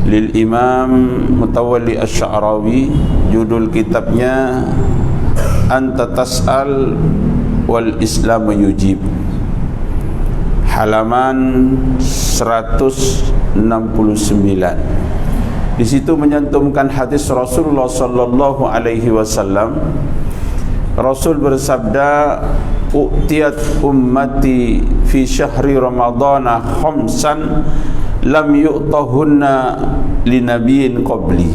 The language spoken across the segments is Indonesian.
lil Imam Mutawalli Asy-Sya'rawi. Judul kitabnya Anta Tas'al wal Islam Yujib, halaman 169. Di situ menyantumkan hadis Rasulullah sallallahu alaihi wasallam. Rasul bersabda, "U'tiyat ummati fi syahri Ramadhana khamsan lam yu'tahunna li nabiyyin qabli."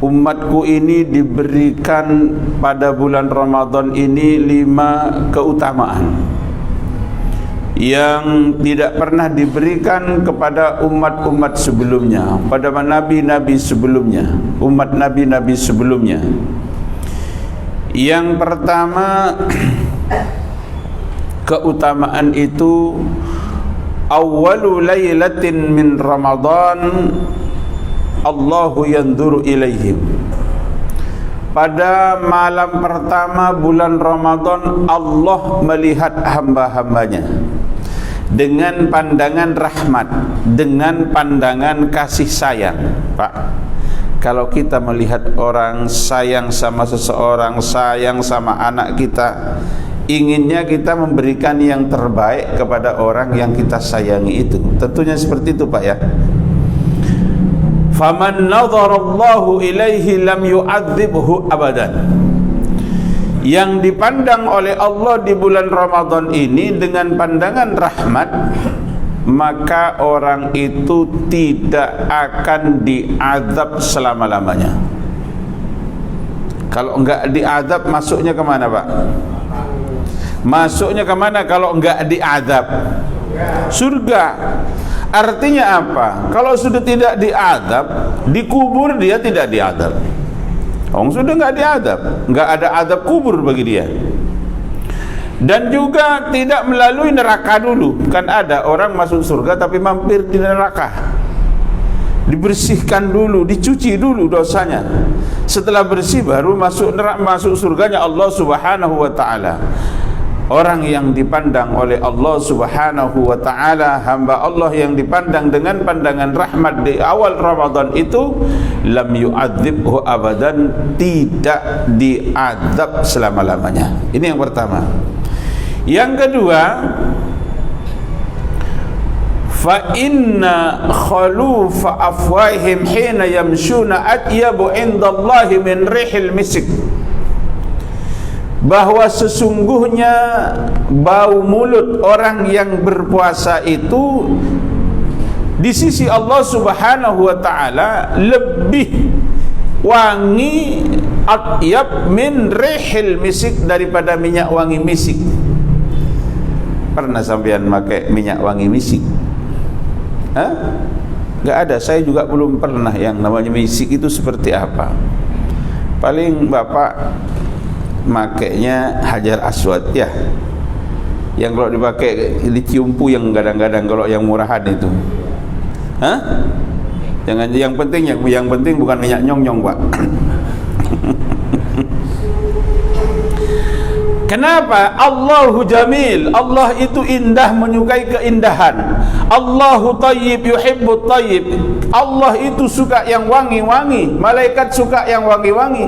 Umatku ini diberikan pada bulan Ramadan ini 5 keutamaan yang tidak pernah diberikan kepada umat-umat sebelumnya, pada nabi-nabi sebelumnya, umat nabi-nabi sebelumnya. Yang pertama, keutamaan itu awwalu lailatin min Ramadan Allahu yanzuru ilaihim. Pada malam pertama bulan Ramadan Allah melihat hamba-hambanya dengan pandangan rahmat, dengan pandangan kasih sayang. Pak, kalau kita melihat orang sayang sama seseorang, sayang sama anak kita, inginnya kita memberikan yang terbaik kepada orang yang kita sayangi itu. Tentunya seperti itu, Pak, ya. Faman nadharallahu ilaihi lam yu'adzibhu abadan. Yang dipandang oleh Allah di bulan Ramadan ini dengan pandangan rahmat, maka orang itu tidak akan diazab selama-lamanya. Kalau enggak diazab, masuknya kemana, Pak? Masuknya kemana kalau enggak diazab? Surga. Artinya apa? Kalau sudah tidak diazab, dikubur dia tidak diazab. Orang sudah enggak diazab, enggak ada azab kubur bagi dia. Dan juga tidak melalui neraka dulu. Kan ada orang masuk surga tapi mampir di neraka. Dibersihkan dulu, dicuci dulu dosanya. Setelah bersih baru masuk neraka, masuk surganya Allah Subhanahu wa taala. Orang yang dipandang oleh Allah Subhanahu wa taala, hamba Allah yang dipandang dengan pandangan rahmat di awal Ramadan itu, lam yu'adzibhu abadan, tidak diazab selama-lamanya. Ini yang pertama. Yang kedua, fa inna khalufa afwahim hina yamshuna atyabu indallahi min rihil misik. Bahwa sesungguhnya bau mulut orang yang berpuasa itu di sisi Allah Subhanahu wa taala lebih wangi, atyab min rihil misik, daripada minyak wangi misik. Pernah sampean pakai minyak wangi misik? Hah? Enggak ada, saya juga belum pernah yang namanya misik itu seperti apa. Paling Bapak makainya Hajar Aswad, ya, yang kalau dipakai dicium puyeng kadang-kadang kalau yang murahan itu. Hah? Jangan, yang penting bukan minyak nyong-nyong, Pak. Kenapa? Allahu jamil, Allah itu indah, menyukai keindahan. Allahu tayyib yuhibbut tayyib, Allah itu suka yang wangi-wangi, malaikat suka yang wangi-wangi.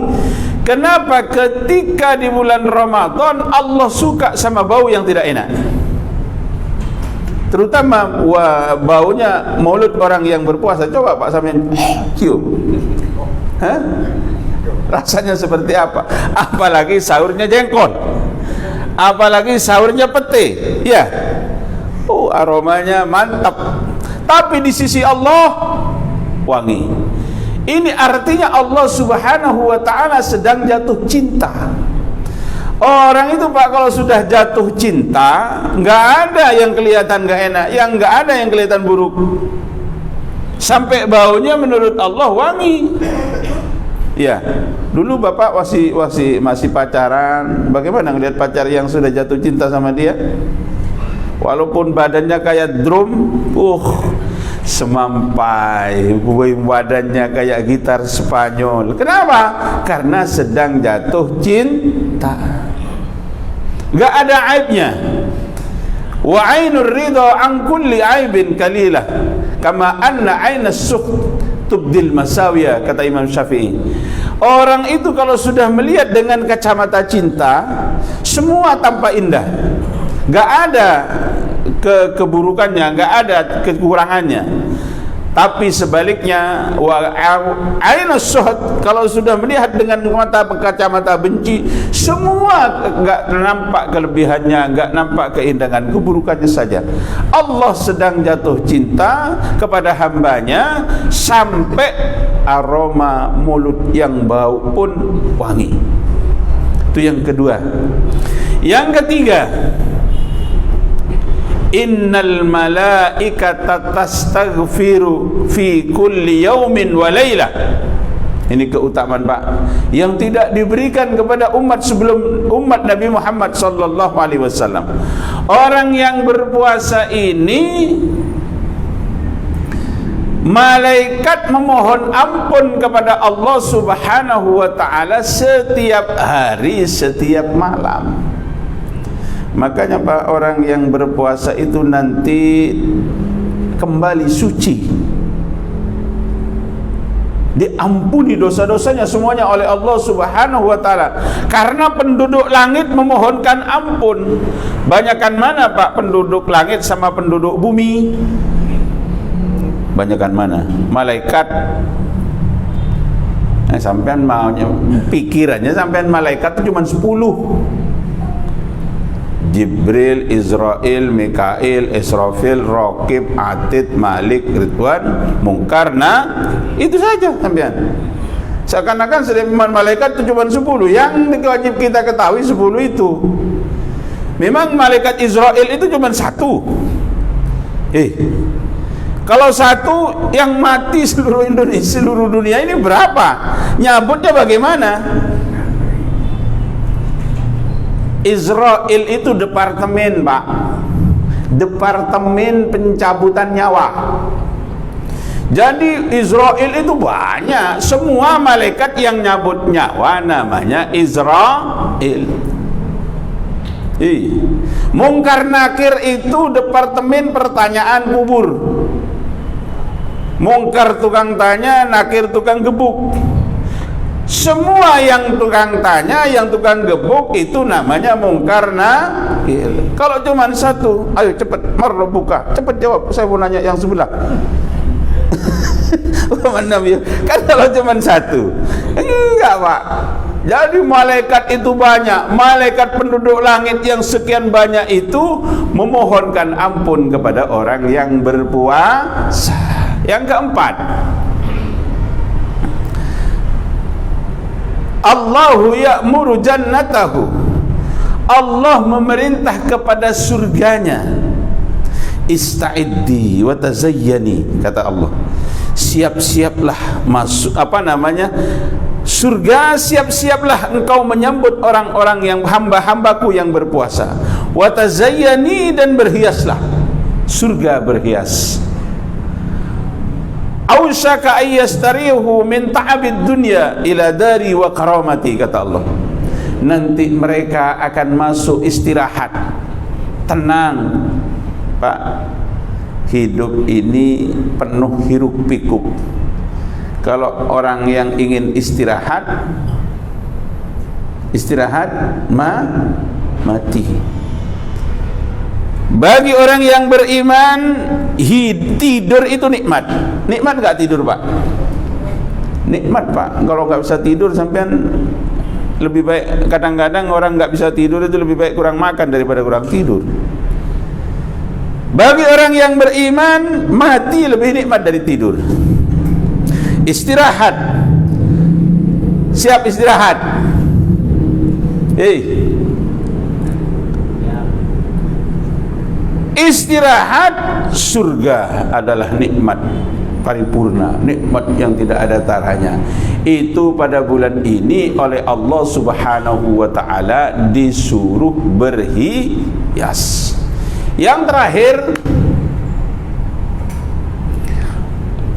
Kenapa ketika di bulan Ramadan Allah suka sama bau yang tidak enak? Terutama baunya mulut orang yang berpuasa. Coba Pak sampean cium. Hah? Rasanya seperti apa? Apalagi sahurnya jengkol. Apalagi sahurnya pete. Ya. Oh, aromanya mantap. Tapi di sisi Allah wangi. Ini artinya Allah Subhanahu wa ta'ala sedang jatuh cinta. Orang itu, Pak, kalau sudah jatuh cinta, nggak ada yang kelihatan nggak enak, yang nggak ada yang kelihatan buruk. Sampai baunya menurut Allah wangi. Ya, dulu Bapak masih pacaran, bagaimana ngelihat pacar yang sudah jatuh cinta sama dia? Walaupun badannya kayak drum, semampai, badannya kayak gitar Spanyol. Kenapa? Karena sedang jatuh cinta. Gak ada aibnya. wa ainur ridha an kulli aibin kalilah kama anna ainas sukh tubdil masawiya, kata Imam Syafi'i. Orang itu kalau sudah melihat dengan kacamata cinta, semua tampak indah, gak ada keburukannya, gak ada kekurangannya. Tapi sebaliknya, wa ainus suhd, kalau sudah melihat dengan kacamata benci, semua enggak nampak kelebihannya, enggak nampak keindahan, keburukannya saja. Allah sedang jatuh cinta kepada hambanya sampai aroma mulut yang bau pun wangi. Itu yang kedua. Yang ketiga, innal malaikata tastaghfiru fi kulli yaumin wa lailah. Ini keutamaan Pak yang tidak diberikan kepada umat sebelum umat Nabi Muhammad sallallahu alaihi wasallam. Orang yang berpuasa ini, malaikat memohon ampun kepada Allah Subhanahu wa taala setiap hari, setiap malam. Makanya Pak, orang yang berpuasa itu nanti kembali suci, diampuni dosa-dosanya semuanya oleh Allah Subhanahu wa taala, karena penduduk langit memohonkan ampun. Banyakan mana Pak penduduk langit sama penduduk bumi? Banyakan mana? Malaikat. Sampean maunya pikirannya sampean malaikat itu cuma 10. Jibril, Israel, Mikail, Israfil, Raqib, Atid, Malik, Ridwan, Munkar, itu saja sampean. Seakan-akan sediman malaikat itu cuma 10. Yang wajib kita ketahui 10 itu. Memang malaikat Israel itu cuma 1. Kalau 1 yang mati seluruh Indonesia, seluruh dunia ini berapa? Nyabutnya bagaimana? Israel itu departemen Pak, departemen pencabutan nyawa. Jadi Israel itu banyak, semua malaikat yang nyabut nyawa namanya Israel. Munkar Nakir itu departemen pertanyaan kubur. Munkar tukang tanya, Nakir tukang gebuk. Semua yang tukang tanya, yang tukang gebuk itu namanya Munkar Nakir. Kalau cuma 1, ayo cepat buka, cepat jawab, saya mau nanya yang sebelah. Kan kalau cuma 1, enggak Pak. Jadi malaikat itu banyak, malaikat penduduk langit yang sekian banyak itu memohonkan ampun kepada orang yang berpuasa. Yang keempat, Allahu ya'muru jannatahu, Allah memerintah kepada surganya. Ista'iddi wa tazayyani, kata Allah, siap-siaplah masuk surga, siap-siaplah engkau menyambut orang-orang yang hamba-hambaku yang berpuasa. Wa tazayyani, dan berhiaslah, surga berhias. Ausaka ayyastarihu min ta'abid dunya ila dari wa karamati, kata Allah. Nanti mereka akan masuk istirahat, tenang Pak. Hidup ini penuh hiruk pikuk. Kalau orang yang ingin istirahat mati. Bagi orang yang beriman, tidur itu nikmat. Nikmat gak tidur Pak? Nikmat Pak. Kalau gak bisa tidur, sampean lebih baik. Kadang-kadang orang gak bisa tidur itu lebih baik kurang makan daripada kurang tidur. Bagi orang yang beriman, mati lebih nikmat dari tidur. Istirahat, siap istirahat. Istirahat, surga adalah nikmat paripurna, nikmat yang tidak ada taranya. Itu pada bulan ini oleh Allah Subhanahu wa taala disuruh berhias. Yang terakhir,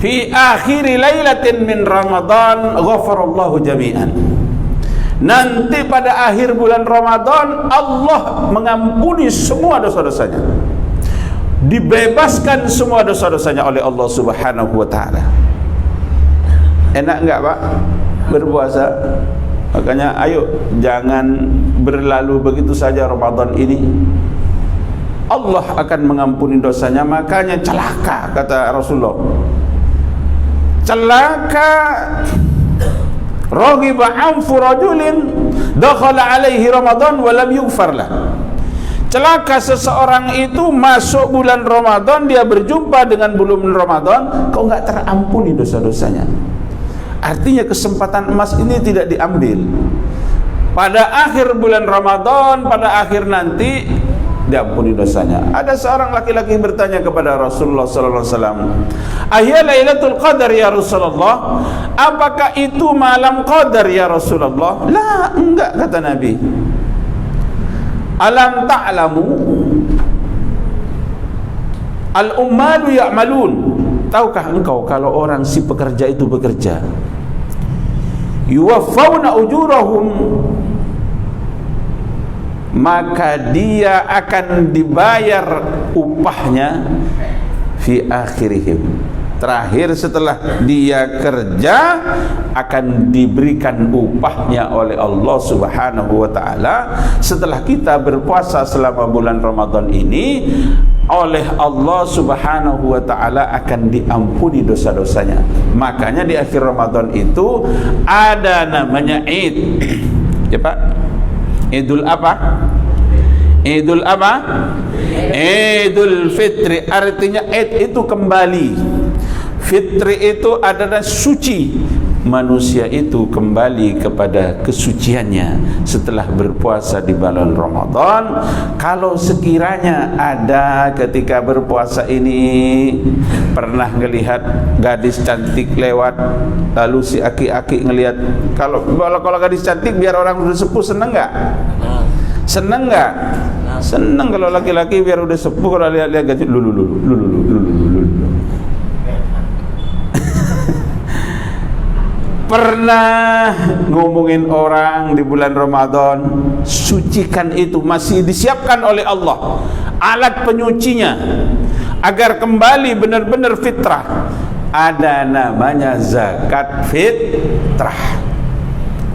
fi akhiri lailatin min Ramadan ghafarallahu jami'an. Nanti pada akhir bulan Ramadan Allah mengampuni semua dosa-dosanya. dibebaskan semua dosa-dosanya oleh Allah Subhanahu wa taala. Enak enggak Pak berpuasa? Makanya ayo jangan berlalu begitu saja Ramadan ini. Allah akan mengampuni dosanya. Makanya celaka kata Rasulullah, celaka raghiba anfu rajulin dakhala alaihi Ramadan wa lam yughfar lah. Celaka seseorang itu masuk bulan Ramadan, dia berjumpa dengan bulan Ramadan, kok enggak terampuni dosa-dosanya. Artinya kesempatan emas ini tidak diambil. Pada akhir bulan Ramadan, pada akhir nanti diampuni dosanya. Ada seorang laki-laki bertanya kepada Rasulullah sallallahu alaihi wasallam, "Ahya Lailatul Qadar ya Rasulullah?" Apakah itu malam qadar ya Rasulullah? La, enggak kata Nabi. Alam ta'lamu al-ummalu ya'malun. Tahukah engkau kalau orang si pekerja itu bekerja, yuwaffawna ujurahum, maka dia akan dibayar upahnya fi akhirihim, terakhir setelah dia kerja akan diberikan upahnya oleh Allah Subhanahu wa taala. Setelah kita berpuasa selama bulan Ramadan ini, oleh Allah Subhanahu wa taala akan diampuni dosa-dosanya. Makanya di akhir Ramadan itu ada namanya Id. Ya Pak? Idul apa? Idul apa? Idul Fitri. Artinya Id itu kembali. Fitri itu adalah suci. Manusia itu kembali kepada kesuciannya setelah berpuasa di bulan Ramadan. Kalau sekiranya ada ketika berpuasa ini pernah ngelihat gadis cantik lewat, lalu si aki-aki ngelihat, kalau gadis cantik biar orang udah sepuh seneng nggak? Seneng nggak? Seneng kalau laki-laki biar udah sepuh, kalau lihat-lihat gadis lulu. Pernah ngomongin orang di bulan Ramadan, sucikan itu, masih disiapkan oleh Allah alat penyucinya agar kembali benar-benar fitrah. Ada namanya zakat fitrah.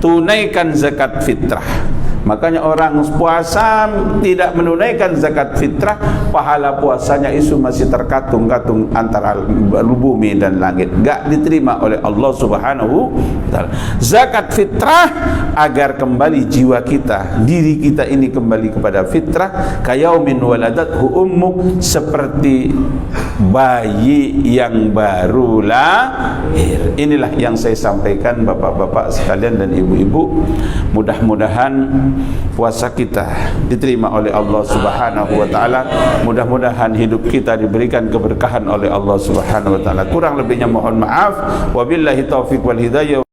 Tunaikan zakat fitrah. Makanya orang puasa tidak menunaikan zakat fitrah, pahala puasanya itu masih terkatung-katung antara bumi dan langit, enggak diterima oleh Allah Subhanahu wa taala. Zakat fitrah agar kembali jiwa kita, diri kita ini kembali kepada fitrah. Kayaumin waladathu ummu, seperti bayi yang baru lahir. Inilah yang saya sampaikan bapak-bapak sekalian dan ibu-ibu. Mudah-mudahan puasa kita diterima oleh Allah Subhanahu wa taala. Mudah-mudahan hidup kita diberikan keberkahan oleh Allah Subhanahu wa taala. Kurang lebihnya mohon maaf. Wabillahi taufik wal hidayah.